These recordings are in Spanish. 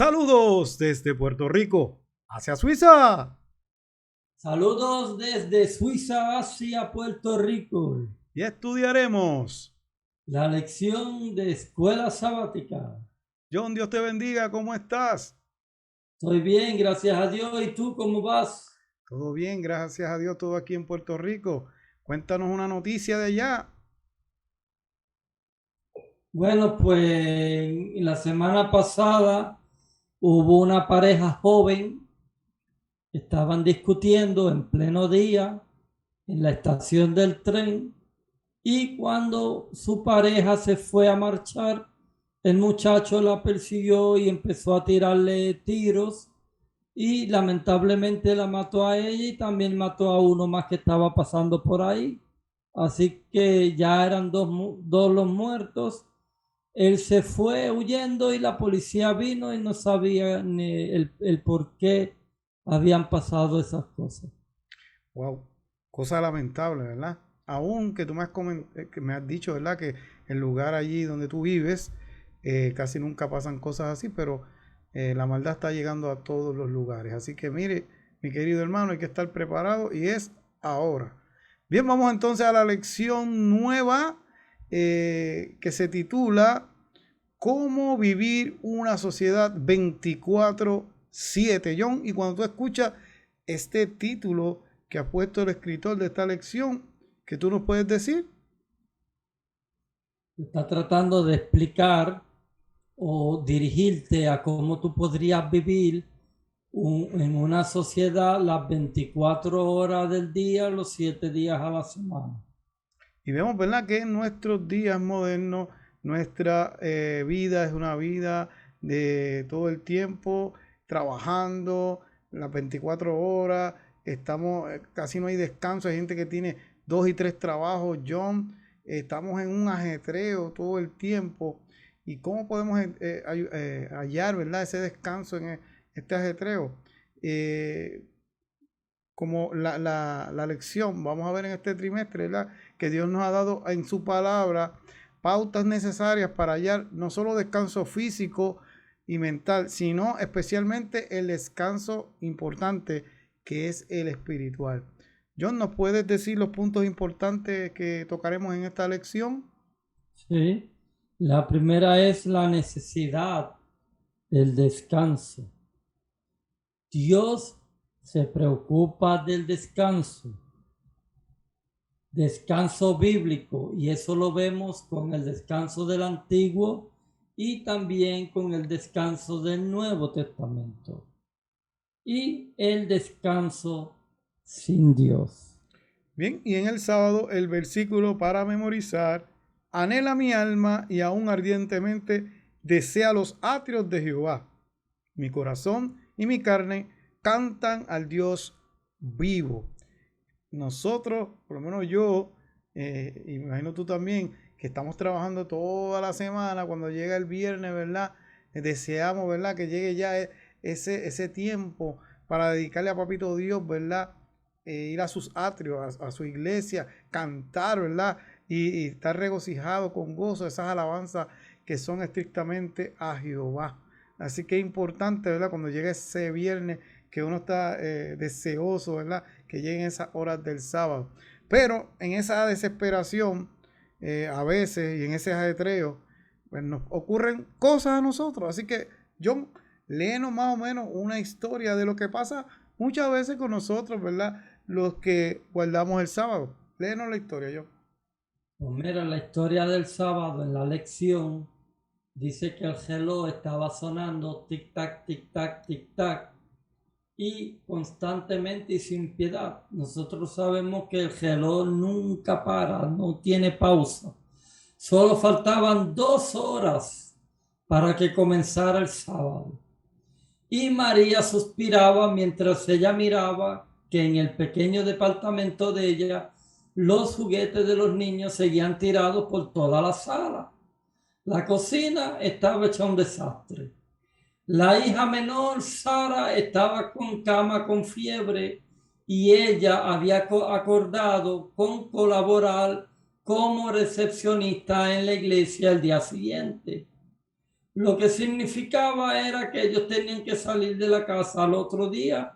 Saludos desde Puerto Rico hacia Suiza. Saludos desde Suiza hacia Puerto Rico. Y estudiaremos. La lección de escuela sabática. John, Dios te bendiga. ¿Cómo estás? Estoy bien, gracias a Dios. ¿Y tú cómo vas? Todo bien, gracias a Dios, todo aquí en Puerto Rico. Cuéntanos una noticia de allá. Bueno, pues la semana pasada hubo una pareja joven que estaban discutiendo en pleno día en la estación del tren y cuando su pareja se fue a marchar, el muchacho la persiguió y empezó a tirarle tiros y lamentablemente la mató a ella y también mató a uno más que estaba pasando por ahí. Así que ya eran dos los muertos. Él se fue huyendo y la policía vino y no sabía ni el por qué habían pasado esas cosas. Wow, cosa lamentable, ¿verdad? Aún que tú que me has dicho, ¿verdad? Que el lugar allí donde tú vives, casi nunca pasan cosas así, pero la maldad está llegando a todos los lugares. Así que mire, mi querido hermano, hay que estar preparado y es ahora. Bien, vamos entonces a la lección nueva que se titula ¿Cómo vivir una sociedad 24/7? John, y cuando tú escuchas este título que ha puesto el escritor de esta lección, ¿qué tú nos puedes decir? Está tratando de explicar o dirigirte a cómo tú podrías vivir en una sociedad las 24 horas del día, los 7 días a la semana. Y vemos, ¿verdad?, que en nuestros días modernos, nuestra vida es una vida de todo el tiempo, trabajando las 24 horas, estamos, casi no hay descanso, hay gente que tiene 2 y 3 trabajos, John, estamos en un ajetreo todo el tiempo. ¿Y cómo podemos hallar, ¿verdad?, ese descanso en este ajetreo? Eh, Como la lección, vamos a ver en este trimestre, ¿verdad?, que Dios nos ha dado en su palabra pautas necesarias para hallar no solo descanso físico y mental, sino especialmente el descanso importante que es el espiritual. John, ¿nos puedes decir los puntos importantes que tocaremos en esta lección? ¿Sí? La primera es la necesidad del descanso. Dios se preocupa del descanso, descanso bíblico, y eso lo vemos con el descanso del Antiguo y también con el descanso del Nuevo Testamento. Y el descanso sin Dios. Bien, y en el sábado el versículo para memorizar: anhela mi alma y aún ardientemente desea los atrios de Jehová. Mi corazón y mi carne cantan al Dios vivo. Nosotros, por lo menos yo, y me imagino tú también, que estamos trabajando toda la semana, cuando llega el viernes, ¿verdad? Deseamos, ¿verdad?, que llegue ya ese tiempo para dedicarle a Papito Dios, ¿verdad? Ir a sus atrios, a su iglesia, cantar, ¿verdad? Y estar regocijado con gozo, esas alabanzas que son estrictamente a Jehová. Así que es importante, ¿verdad?, cuando llega ese viernes, que uno está deseoso, ¿verdad?, que lleguen esas horas del sábado. Pero en esa desesperación, a veces, y en ese ajetreo, pues nos ocurren cosas a nosotros. Así que, John, léenos más o menos una historia de lo que pasa muchas veces con nosotros, ¿verdad?, los que guardamos el sábado. Léenos la historia, John. Pues mira, la historia del sábado en la lección dice que el reloj estaba sonando tic-tac, tic-tac, tic-tac y constantemente y sin piedad. Nosotros sabemos que el reloj nunca para, no tiene pausa. Solo faltaban 2 horas para que comenzara el sábado. Y María suspiraba mientras ella miraba que en el pequeño departamento de ella los juguetes de los niños seguían tirados por toda la sala. La cocina estaba hecha un desastre. La hija menor, Sara, estaba con cama con fiebre y ella había acordado con colaborar como recepcionista en la iglesia el día siguiente. Lo que significaba era que ellos tenían que salir de la casa al otro día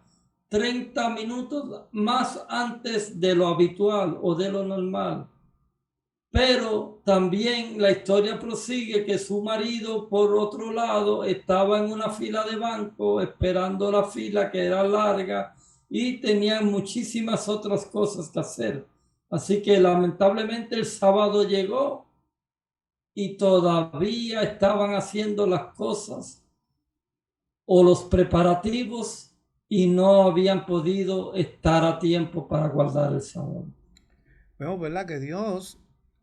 30 minutos más antes de lo habitual o de lo normal. Pero también la historia prosigue que su marido, por otro lado, estaba en una fila de banco esperando la fila que era larga y tenían muchísimas otras cosas que hacer. Así que lamentablemente el sábado llegó y todavía estaban haciendo las cosas o los preparativos y no habían podido estar a tiempo para guardar el sábado. Vemos, ¿verdad? Que Dios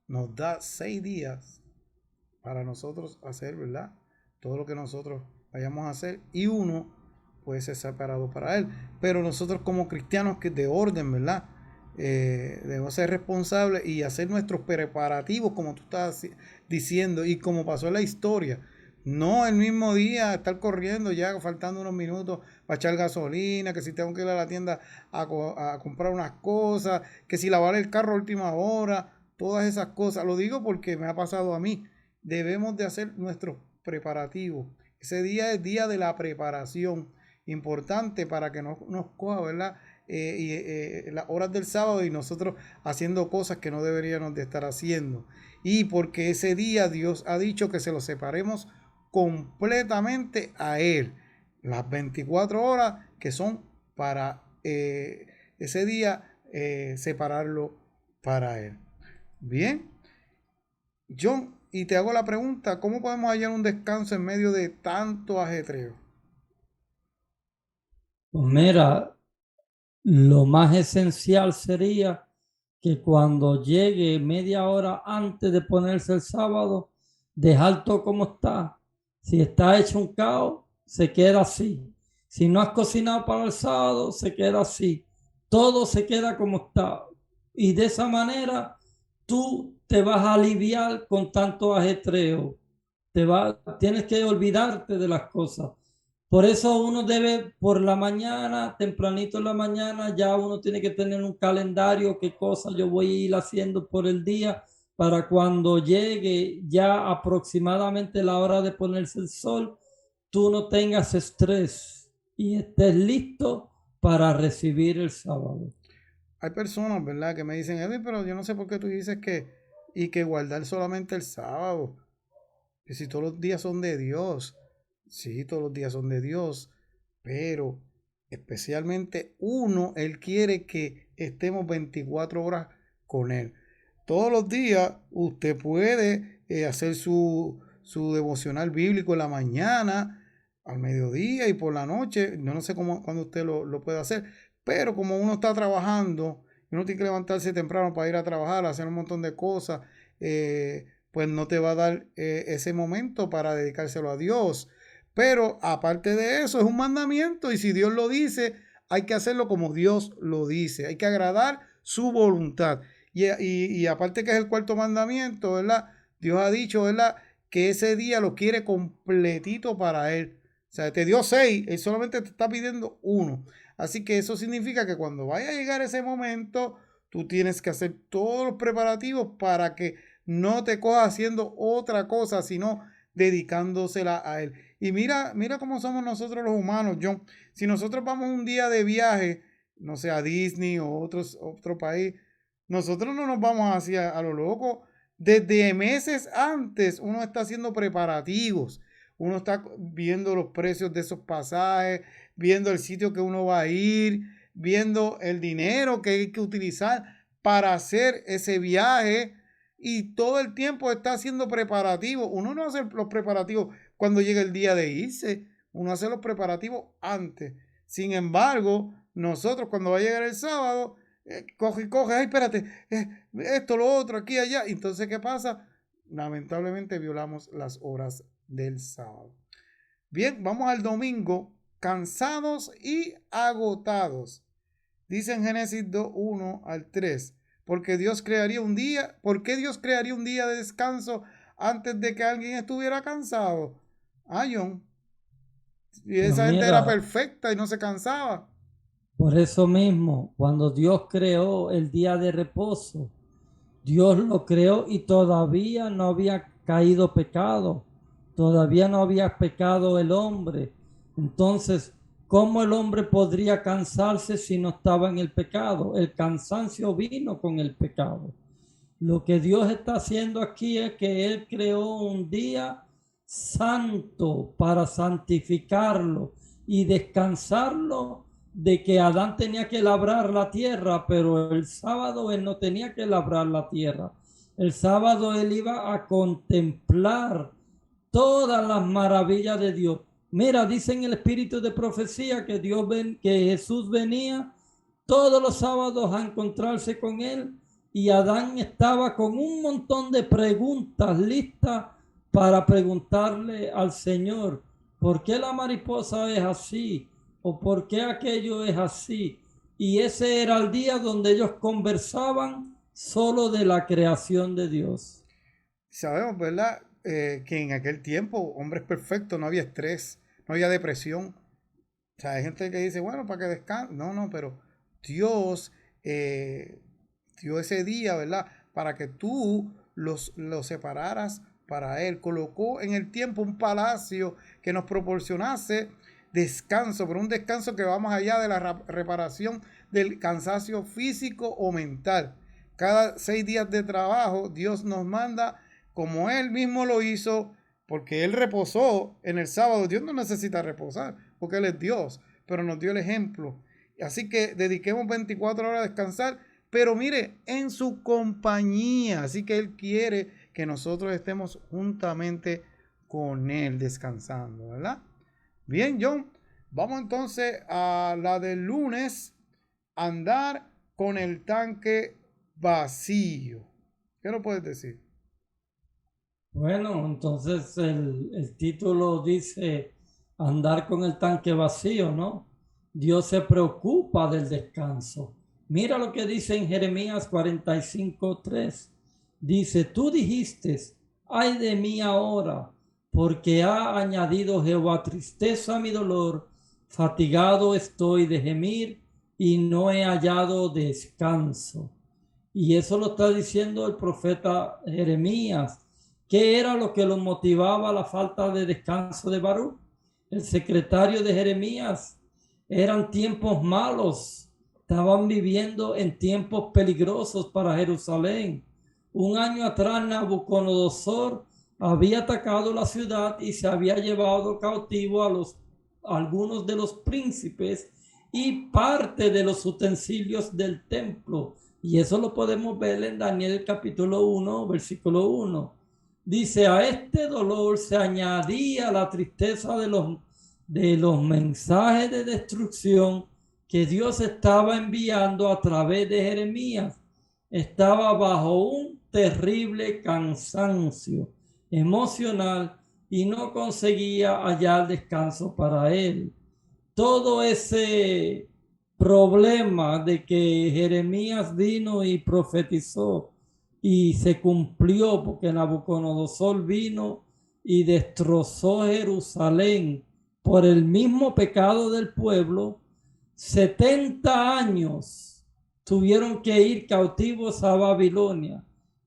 nos da 6 días para nosotros hacer, ¿verdad? Todo lo que nosotros vayamos a hacer y uno puede ser separado para Él. Pero nosotros como cristianos que de orden, ¿verdad? Debemos ser responsables y hacer nuestros preparativos como tú estás diciendo y como pasó en la historia. No el mismo día estar corriendo ya faltando unos minutos para echar gasolina, que si tengo que ir a la tienda a comprar unas cosas, que si lavar el carro a última hora, todas esas cosas. Lo digo porque me ha pasado a mí. Debemos de hacer nuestros preparativos. Ese día es día de la preparación, importante para que no nos coja, ¿verdad? Las horas del sábado y nosotros haciendo cosas que no deberíamos de estar haciendo. Y porque ese día Dios ha dicho que se lo separemos completamente a Él. Las 24 horas que son para ese día separarlo para Él. Bien, John, y te hago la pregunta, ¿cómo podemos hallar un descanso en medio de tanto ajetreo? Pues mira, lo más esencial sería que cuando llegue media hora antes de ponerse el sábado, dejar todo como está. Si está hecho un caos, se queda así. Si no has cocinado para el sábado, se queda así. Todo se queda como está. Y de esa manera tú te vas a aliviar con tanto ajetreo. Tienes que olvidarte de las cosas. Por eso uno debe por la mañana, tempranito en la mañana, ya uno tiene que tener un calendario, qué cosas yo voy a ir haciendo por el día para cuando llegue ya aproximadamente la hora de ponerse el sol, tú no tengas estrés y estés listo para recibir el sábado. Hay personas, ¿verdad?, que me dicen, Edwin, pero yo no sé por qué tú dices que guardar solamente el sábado, que si todos los días son de Dios. Sí, todos los días son de Dios, pero especialmente uno, Él quiere que estemos 24 horas con Él. Todos los días usted puede hacer su devocional bíblico en la mañana, al mediodía y por la noche. Yo no sé cómo, cuándo usted lo puede hacer, pero como uno está trabajando, y uno tiene que levantarse temprano para ir a trabajar, hacer un montón de cosas, pues no te va a dar ese momento para dedicárselo a Dios. Pero aparte de eso, es un mandamiento y si Dios lo dice, hay que hacerlo como Dios lo dice. Hay que agradar su voluntad. Y aparte que es el cuarto mandamiento, ¿verdad? Dios ha dicho, ¿verdad?, que ese día lo quiere completito para Él. O sea, te dio 6, Él solamente te está pidiendo uno. Así que eso significa que cuando vaya a llegar ese momento, tú tienes que hacer todos los preparativos para que no te cojas haciendo otra cosa, sino dedicándosela a Él. Y mira cómo somos nosotros los humanos, John. Si nosotros vamos un día de viaje, no sé, a Disney o otro país, nosotros no nos vamos hacia a lo loco. Desde meses antes uno está haciendo preparativos. Uno está viendo los precios de esos pasajes, viendo el sitio que uno va a ir, viendo el dinero que hay que utilizar para hacer ese viaje. Y todo el tiempo está haciendo preparativos. Uno no hace los preparativos cuando llega el día de irse. Uno hace los preparativos antes. Sin embargo, nosotros cuando va a llegar el sábado, coge, ay, espérate, esto, lo otro, aquí, allá. Entonces, ¿qué pasa? Lamentablemente violamos las horas del sábado. Bien, vamos al domingo, cansados y agotados. Dice en Génesis 2, 1 al 3. Porque Dios crearía un día, ¿por qué Dios crearía un día de descanso antes de que alguien estuviera cansado? Ah, John. Y Pues esa gente era mira, perfecta y no se cansaba. por eso mismo, cuando Dios creó el día de reposo, Dios lo creó y todavía no había caído pecado. todavía no había pecado el hombre. Entonces, ¿cómo el hombre podría cansarse si no estaba en el pecado? El cansancio vino con el pecado. Lo que Dios está haciendo aquí es que Él creó un día santo para santificarlo y descansarlo de que Adán tenía que labrar la tierra, pero el sábado él no tenía que labrar la tierra. El sábado él iba a contemplar todas las maravillas de Dios. Mira, dice en el espíritu de profecía que que Jesús venía todos los sábados a encontrarse con él, y Adán estaba con un montón de preguntas listas para preguntarle al Señor, ¿por qué la mariposa es así? ¿O por qué aquello es así? Y ese era el día donde ellos conversaban solo de la creación de Dios. Sabemos, ¿verdad? Que en aquel tiempo, hombres perfectos, no había estrés, no había depresión. O sea, hay gente que dice, bueno, para que descanse. No, no, pero Dios dio ese día, ¿verdad? Para que tú los separaras para Él. Colocó en el tiempo un palacio que nos proporcionase descanso, pero un descanso que va más allá de la reparación del cansancio físico o mental. Cada 6 días de trabajo, Dios nos manda, como Él mismo lo hizo, porque Él reposó en el sábado. Dios no necesita reposar, porque Él es Dios, pero nos dio el ejemplo. Así que dediquemos 24 horas a descansar, pero mire, en su compañía. Así que Él quiere que nosotros estemos juntamente con Él descansando, ¿verdad? Bien, John, vamos entonces a la del lunes, andar con el tanque vacío. ¿Qué nos puedes decir? Bueno, entonces el título dice andar con el tanque vacío, ¿no? Dios se preocupa del descanso. Mira lo que dice en Jeremías 45:3. Dice, tú dijiste, ay de mí ahora, porque ha añadido Jehová tristeza a mi dolor, fatigado estoy de gemir y no he hallado descanso. Y eso lo está diciendo el profeta Jeremías. ¿Qué era lo que lo motivaba a la falta de descanso de Baruch? El secretario de Jeremías. Eran tiempos malos. Estaban viviendo en tiempos peligrosos para Jerusalén. Un año atrás Nabucodonosor había atacado la ciudad y se había llevado cautivo a algunos de los príncipes y parte de los utensilios del templo. Y eso lo podemos ver en Daniel capítulo 1, versículo 1. Dice, a este dolor se añadía la tristeza de los mensajes de destrucción que Dios estaba enviando a través de Jeremías. Estaba bajo un terrible cansancio emocional y no conseguía hallar descanso para él. Todo ese problema de que Jeremías vino y profetizó y se cumplió porque Nabucodonosor vino y destrozó Jerusalén por el mismo pecado del pueblo. 70 años tuvieron que ir cautivos a Babilonia,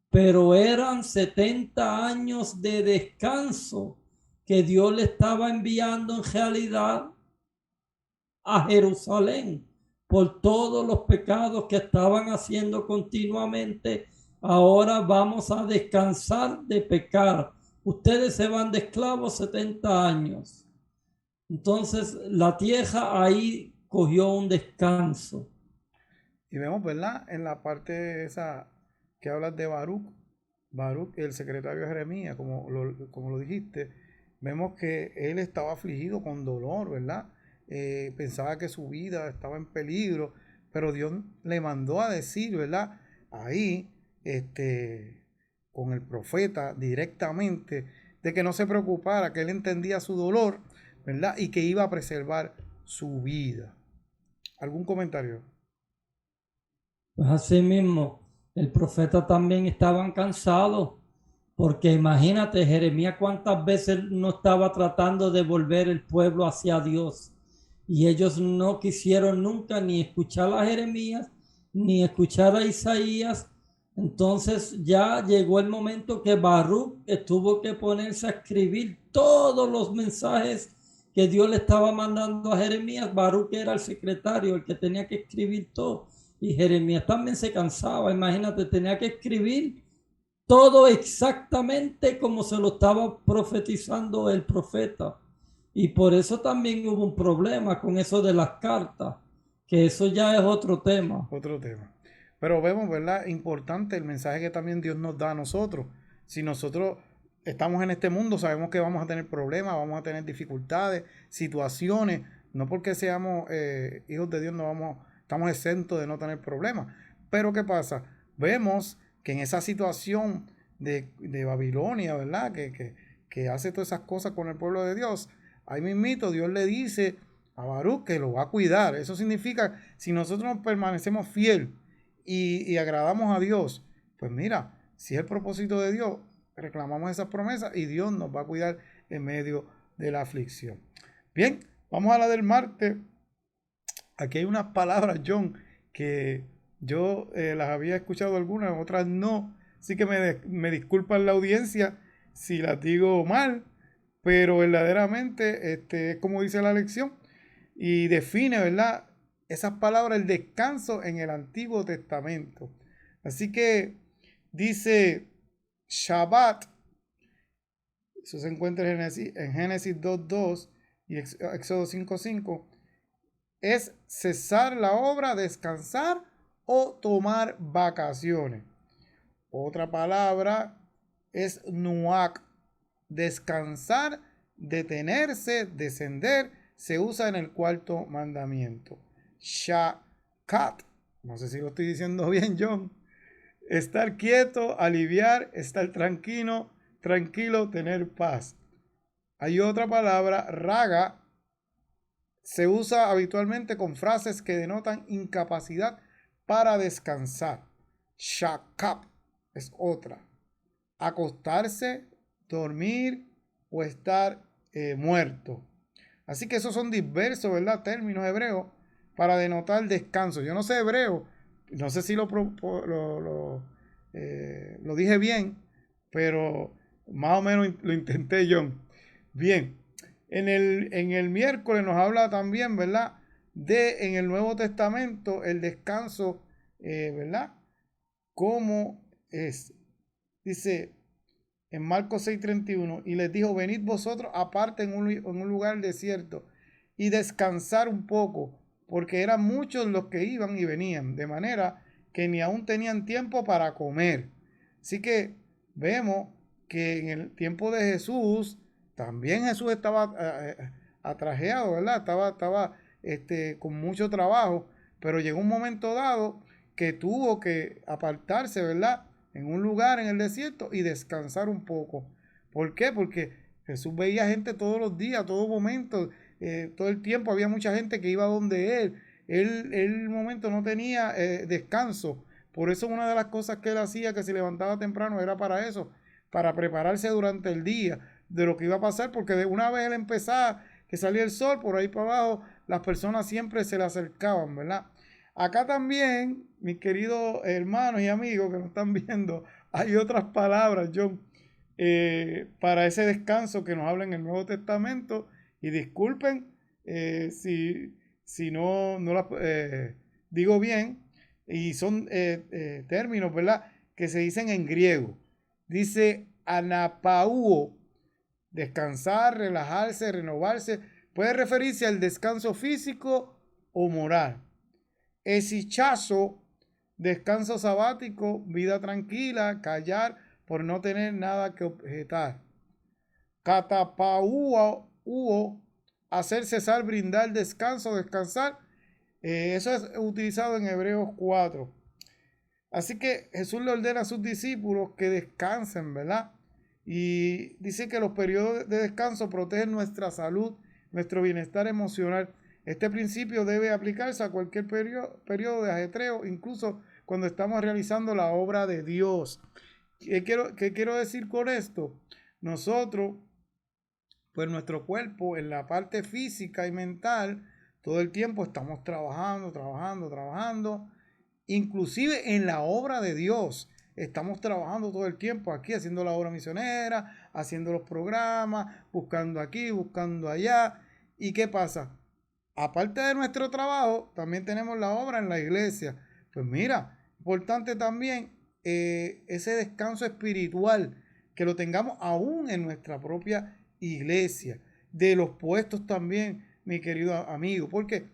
pero eran 70 años de descanso que Dios le estaba enviando en realidad a Jerusalén por todos los pecados que estaban haciendo continuamente. Ahora vamos a descansar de pecar. Ustedes se van de esclavos 70 años. Entonces la tierra ahí cogió un descanso. Y vemos, ¿verdad? En la parte esa que hablas de Baruch, el secretario de Jeremías, como lo dijiste, vemos que él estaba afligido con dolor, ¿verdad? Pensaba que su vida estaba en peligro, pero Dios le mandó a decir, ¿verdad? Ahí, con el profeta directamente, de que no se preocupara, que él entendía su dolor, ¿verdad? Y que iba a preservar su vida. ¿Algún comentario? Pues así mismo, el profeta también estaban cansados, porque imagínate, Jeremías cuántas veces no estaba tratando de volver el pueblo hacia Dios. Y ellos no quisieron nunca ni escuchar a Jeremías, ni escuchar a Isaías, Entonces ya llegó el momento que Baruch tuvo que ponerse a escribir todos los mensajes que Dios le estaba mandando a Jeremías. Baruch era el secretario, el que tenía que escribir todo. Y Jeremías también se cansaba, imagínate, tenía que escribir todo exactamente como se lo estaba profetizando el profeta. Y por eso también hubo un problema con eso de las cartas, que eso ya es otro tema. Otro tema. Pero vemos, ¿verdad? Importante el mensaje que también Dios nos da a nosotros. Si nosotros estamos en este mundo, sabemos que vamos a tener problemas, vamos a tener dificultades, situaciones. No porque seamos hijos de Dios estamos exentos de no tener problemas. Pero ¿qué pasa? Vemos que en esa situación de Babilonia, ¿verdad? Que hace todas esas cosas con el pueblo de Dios. Ahí mismito Dios le dice a Baruch que lo va a cuidar. Eso significa, si nosotros permanecemos fiel y agradamos a Dios, pues mira, si es el propósito de Dios, reclamamos esas promesas y Dios nos va a cuidar en medio de la aflicción. Bien, vamos a la del martes. Aquí hay unas palabras, John, que yo las había escuchado algunas, otras no. Así que me disculpan la audiencia si las digo mal, pero verdaderamente es como dice la lección y define, ¿verdad? Esas palabras, el descanso en el Antiguo Testamento. Así que dice Shabbat, eso se encuentra en Génesis 2:2 y Éxodo 5:5, es cesar la obra, descansar o tomar vacaciones. Otra palabra es nuak, descansar, detenerse, descender, se usa en el cuarto mandamiento. Shakat, no sé si lo estoy diciendo bien, John. Estar quieto, aliviar, estar tranquilo, tener paz. Hay otra palabra, raga, se usa habitualmente con frases que denotan incapacidad para descansar. Shakap es otra. Acostarse, dormir o estar muerto. Así que esos son diversos, ¿verdad? Términos hebreos para denotar descanso. Yo no sé hebreo, no sé si lo dije bien, pero más o menos lo intenté, John. Bien, en el miércoles nos habla también, ¿verdad? De en el Nuevo Testamento el descanso, ¿verdad? ¿Cómo es? Dice en Marcos 6:31, y les dijo, venid vosotros aparte en un lugar desierto y descansar un poco, porque eran muchos los que iban y venían, de manera que ni aún tenían tiempo para comer. Así que vemos que en el tiempo de Jesús, también Jesús estaba atrajeado, ¿verdad? Estaba con mucho trabajo, pero llegó un momento dado que tuvo que apartarse, ¿verdad? En un lugar en el desierto y descansar un poco. ¿Por qué? Porque Jesús veía gente todos los días, todo momento, todo el tiempo había mucha gente que iba donde él. Él en el momento no tenía descanso. Por eso una de las cosas que él hacía, que se levantaba temprano, era para eso, para prepararse durante el día de lo que iba a pasar, porque de una vez él empezaba, que salía el sol, por ahí para abajo, las personas siempre se le acercaban, ¿verdad? Acá también, mis queridos hermanos y amigos que nos están viendo, hay otras palabras, John, para ese descanso que nos habla en el Nuevo Testamento. Y disculpen si no las digo bien. Y son términos, ¿verdad? Que se dicen en griego. Dice anapauo, descansar, relajarse, renovarse. Puede referirse al descanso físico o moral. Esichazo, descanso sabático, vida tranquila, callar por no tener nada que objetar. Catapauo, hacer cesar, brindar descanso, descansar. Eso es utilizado en Hebreos 4. Así que Jesús le ordena a sus discípulos que descansen, ¿verdad? Y dice que los periodos de descanso protegen nuestra salud, nuestro bienestar emocional. Este principio debe aplicarse a cualquier periodo de ajetreo, incluso cuando estamos realizando la obra de Dios. ¿Qué quiero decir con esto? Nosotros, pues nuestro cuerpo en la parte física y mental, todo el tiempo estamos trabajando, inclusive en la obra de Dios. estamos trabajando todo el tiempo aquí, haciendo la obra misionera, haciendo los programas, buscando aquí, buscando allá. ¿Y qué pasa? Aparte de nuestro trabajo, también tenemos la obra en la iglesia. Pues mira, importante también ese descanso espiritual, que lo tengamos aún en nuestra propia iglesia. De los puestos también, mi querido amigo, porque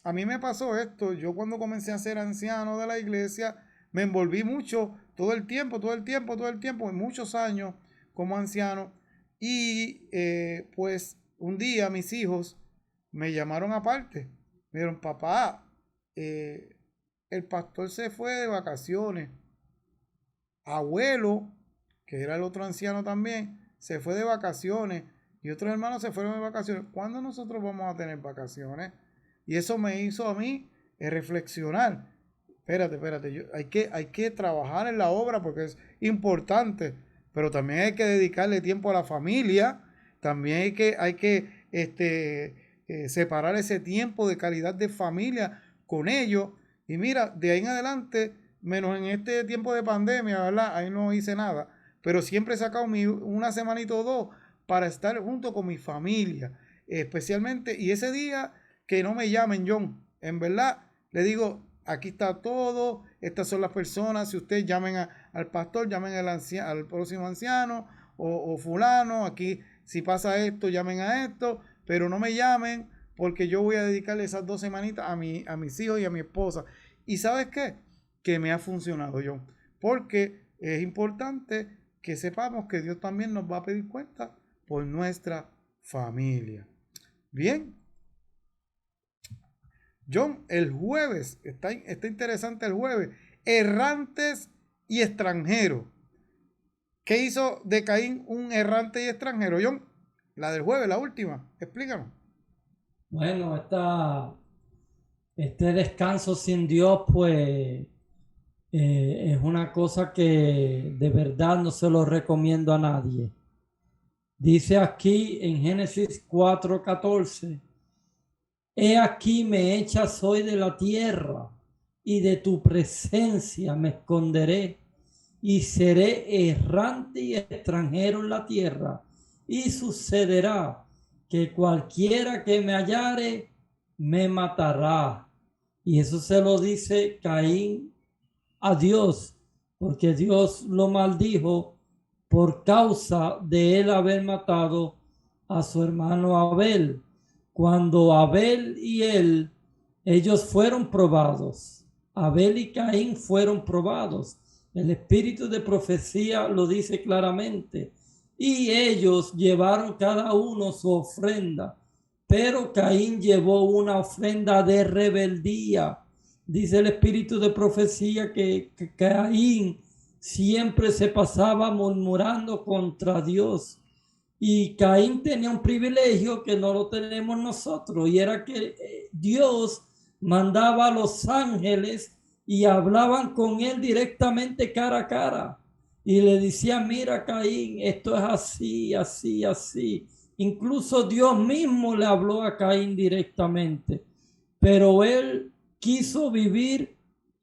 a mí me pasó esto. Yo cuando comencé a ser anciano de la iglesia, me envolví mucho, todo el tiempo, todo el tiempo, todo el tiempo, en muchos años como anciano. Y pues un día mis hijos me llamaron aparte. Me dijeron, papá, el pastor se fue de vacaciones. Abuelo, que era el otro anciano también, se fue de vacaciones. Y otros hermanos se fueron de vacaciones. ¿Cuándo nosotros vamos a tener vacaciones? Y eso me hizo a mí reflexionar. Espérate, hay que trabajar en la obra porque es importante, pero también hay que dedicarle tiempo a la familia, también hay que separar ese tiempo de calidad de familia con ellos. Y mira, de ahí en adelante, menos en este tiempo de pandemia, ¿verdad? Ahí no hice nada, pero siempre he sacado una semanita o dos para estar junto con mi familia, especialmente, y ese día que no me llamen, John, en verdad, le digo, aquí está todo, estas son las personas, si ustedes llamen al pastor, llamen al próximo anciano o fulano, aquí si pasa esto, llamen a esto, pero no me llamen porque yo voy a dedicarle esas 2 semanitas a mis hijos y a mi esposa. ¿Y sabes qué? Que me ha funcionado, John, porque es importante que sepamos que Dios también nos va a pedir cuenta por nuestra familia. Bien, John, el jueves, está interesante el jueves, errantes y extranjeros. ¿Qué hizo de Caín un errante y extranjero, John? La del jueves, la última, explícanos. Bueno, este descanso sin Dios, pues es una cosa que de verdad no se lo recomiendo a nadie. Dice aquí en Génesis 4:14, he aquí me echas hoy de la tierra y de tu presencia me esconderé y seré errante y extranjero en la tierra. Y sucederá que cualquiera que me hallare me matará. Y eso se lo dice Caín a Dios, porque Dios lo maldijo por causa de él haber matado a su hermano Abel. Cuando Abel y ellos fueron probados. Abel y Caín fueron probados. El espíritu de profecía lo dice claramente. Y ellos llevaron cada uno su ofrenda. Pero Caín llevó una ofrenda de rebeldía. Dice el espíritu de profecía que Caín siempre se pasaba murmurando contra Dios. Y Caín tenía un privilegio que no lo tenemos nosotros, y era que Dios mandaba a los ángeles y hablaban con él directamente cara a cara. Y le decía, mira Caín, esto es así, así, así. Incluso Dios mismo le habló a Caín directamente. Pero él quiso vivir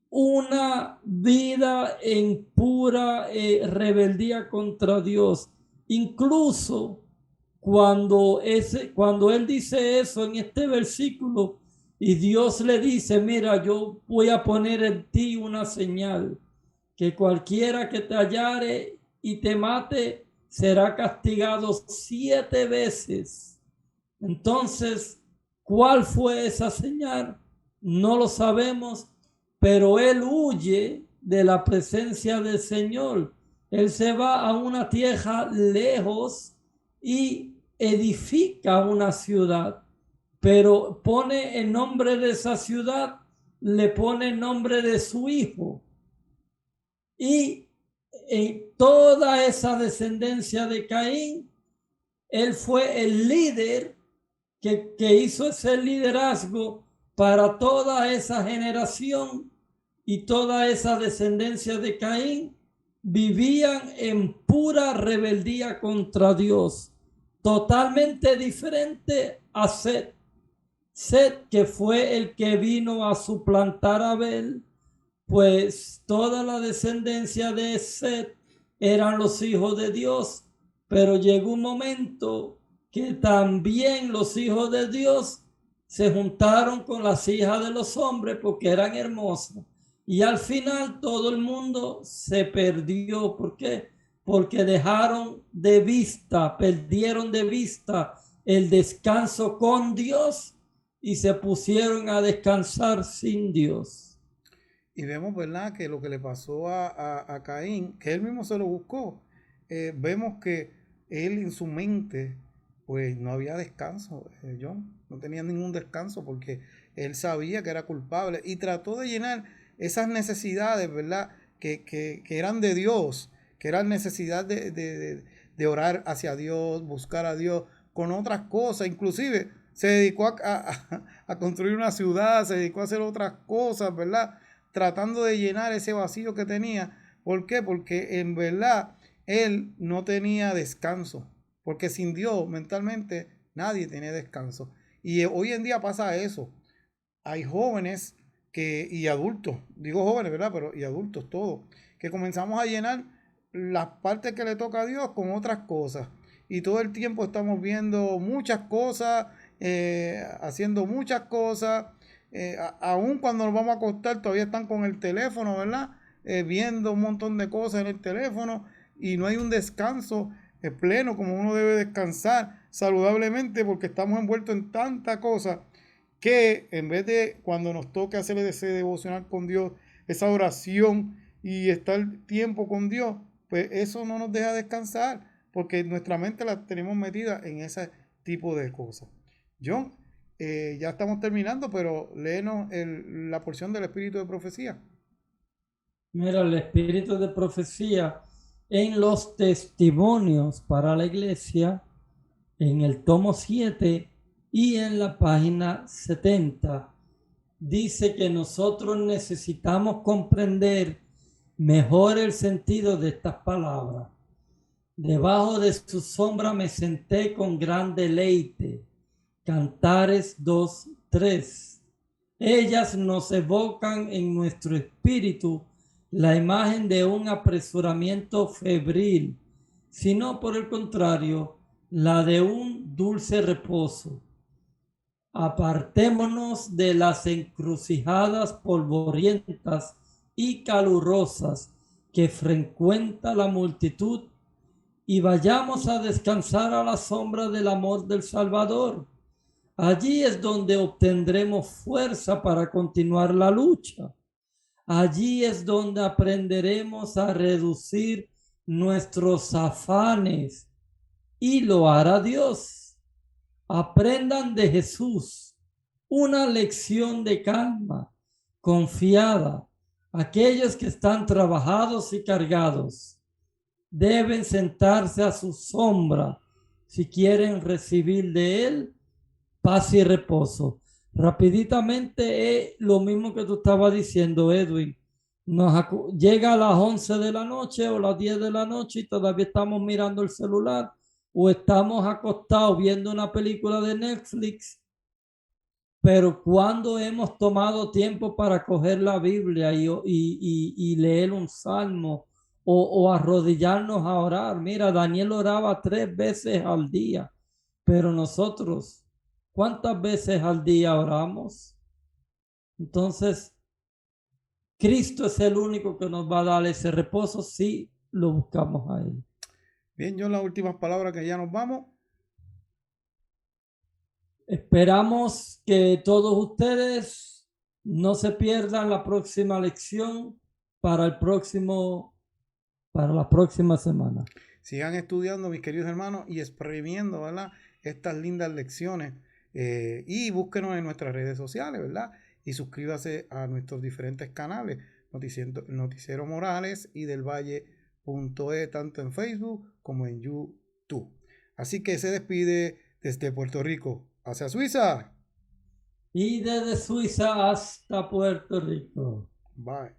una vida en pura rebeldía contra Dios. Incluso cuando él dice eso en este versículo y Dios le dice, mira, yo voy a poner en ti una señal, que cualquiera que te hallare y te mate será castigado 7 veces. Entonces, ¿cuál fue esa señal? No lo sabemos, pero él huye de la presencia del Señor. Él se va a una tierra lejos y edifica una ciudad, pero pone el nombre de esa ciudad, le pone el nombre de su hijo. Y en toda esa descendencia de Caín, él fue el líder que hizo ese liderazgo para toda esa generación, y toda esa descendencia de Caín vivían en pura rebeldía contra Dios, totalmente diferente a Set, que fue el que vino a suplantar a Abel, pues toda la descendencia de Set eran los hijos de Dios, pero llegó un momento que también los hijos de Dios se juntaron con las hijas de los hombres porque eran hermosas. Y al final todo el mundo se perdió. ¿Por qué? Porque perdieron de vista el descanso con Dios y se pusieron a descansar sin Dios. Y vemos, ¿verdad?, que lo que le pasó a Caín, que él mismo se lo buscó, vemos que él en su mente, pues no había descanso, John, no tenía ningún descanso porque él sabía que era culpable y trató de llenar esas necesidades, ¿verdad?, que eran de Dios, que eran necesidad de orar hacia Dios, buscar a Dios con otras cosas, inclusive se dedicó a construir una ciudad, se dedicó a hacer otras cosas, ¿verdad?, tratando de llenar ese vacío que tenía. ¿Por qué? Porque en verdad él no tenía descanso. Porque sin Dios mentalmente nadie tiene descanso. Y hoy en día pasa eso. Hay jóvenes y adultos, digo jóvenes, ¿verdad? Pero y adultos todos, que comenzamos a llenar las partes que le toca a Dios con otras cosas. Y todo el tiempo estamos viendo muchas cosas, haciendo muchas cosas. Aún cuando nos vamos a acostar todavía están con el teléfono, ¿verdad? Viendo un montón de cosas en el teléfono y no hay un descanso pleno como uno debe descansar saludablemente porque estamos envueltos en tanta cosa que en vez de cuando nos toque hacer ese devocional con Dios, esa oración y estar tiempo con Dios, pues eso no nos deja descansar porque nuestra mente la tenemos metida en ese tipo de cosas. John, ya estamos terminando, pero léenos la porción del espíritu de profecía. Mira, el espíritu de profecía en los testimonios para la iglesia, en el tomo 7 y en la página 70, dice que nosotros necesitamos comprender mejor el sentido de estas palabras. Debajo de su sombra me senté con gran deleite. Cantares 2:3. Ellas nos evocan en nuestro espíritu la imagen de un apresuramiento febril, sino por el contrario, la de un dulce reposo. Apartémonos de las encrucijadas polvorientas y calurosas que frecuenta la multitud y vayamos a descansar a la sombra del amor del Salvador. Allí es donde obtendremos fuerza para continuar la lucha. Allí es donde aprenderemos a reducir nuestros afanes y lo hará Dios. Aprendan de Jesús una lección de calma, confiada. Aquellos que están trabajados y cargados deben sentarse a su sombra si quieren recibir de él paz y reposo. Rapiditamente, lo mismo que tú estabas diciendo, Edwin. Llega a las 11 de la noche o las 10 de la noche y todavía estamos mirando el celular o estamos acostados viendo una película de Netflix. Pero cuando hemos tomado tiempo para coger la Biblia y leer un salmo o arrodillarnos a orar. Mira, Daniel oraba 3 veces al día, pero nosotros, ¿cuántas veces al día oramos? Entonces, Cristo es el único que nos va a dar ese reposo si lo buscamos a Él. Bien, yo las últimas palabras que ya nos vamos. Esperamos que todos ustedes no se pierdan la próxima lección para la próxima semana. Sigan estudiando, mis queridos hermanos, y exprimiendo, ¿verdad?, estas lindas lecciones. Y búsquenos en nuestras redes sociales, ¿verdad? Y suscríbase a nuestros diferentes canales, Noticiero Morales y del Valle.e, tanto en Facebook como en YouTube. Así que se despide desde Puerto Rico hacia Suiza. Y desde Suiza hasta Puerto Rico. Bye.